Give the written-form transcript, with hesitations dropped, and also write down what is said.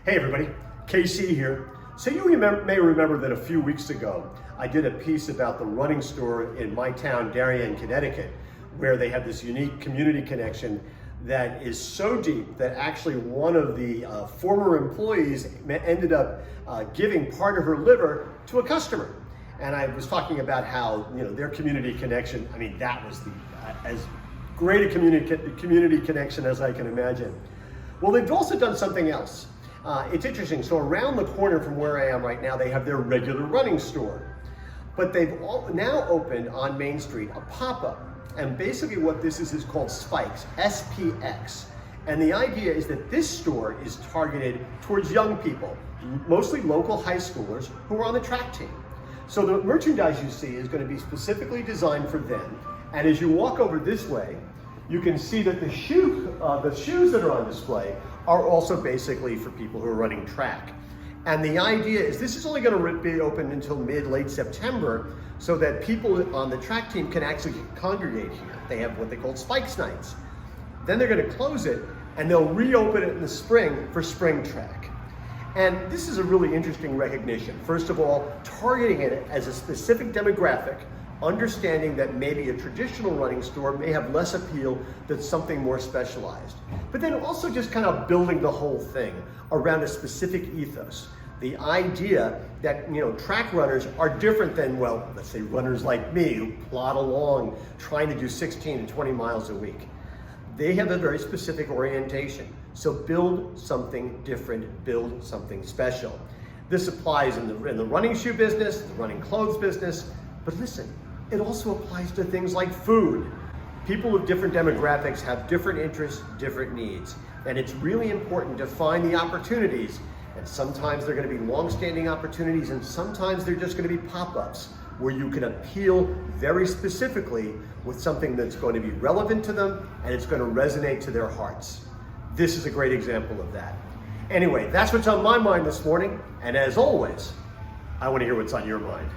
Hey everybody, KC here. So you may remember that a few weeks ago, I did a piece about the running store in my town, Darien, Connecticut, where they have this unique community connection that is so deep that actually one of the former employees ended up giving part of her liver to a customer. And I was talking about how, their community connection, that was as great a community connection as I can imagine. Well, they've also done something else. It's interesting. So around the corner from where I am right now, they have their regular running store. But they've now opened on Main Street a pop-up. And basically what this is called Spikes, SPX. And the idea is that this store is targeted towards young people, mostly local high schoolers who are on the track team. So the merchandise you see is going to be specifically designed for them. And as you walk over this way, you can see that the shoes that are on display are also basically for people who are running track. And the idea is this is only going to be open until late September so that people on the track team can actually congregate here. They have what they call Spikes Nights. Then they're going to close it and they'll reopen it in the spring for spring track. And this is a really interesting recognition. First of all, targeting it as a specific demographic, understanding that maybe a traditional running store may have less appeal than something more specialized. But then also just kind of building the whole thing around a specific ethos. The idea that track runners are different than, well, let's say runners like me who plod along trying to do 16 and 20 miles a week. They have a very specific orientation. So build something different, build something special. This applies in the running shoe business, the running clothes business, but listen, it also applies to things like food. People with different demographics have different interests, different needs. And it's really important to find the opportunities. And sometimes they're going to be long-standing opportunities, and sometimes they're just going to be pop-ups where you can appeal very specifically with something that's going to be relevant to them and it's going to resonate to their hearts. This is a great example of that. Anyway, that's what's on my mind this morning. And as always, I want to hear what's on your mind.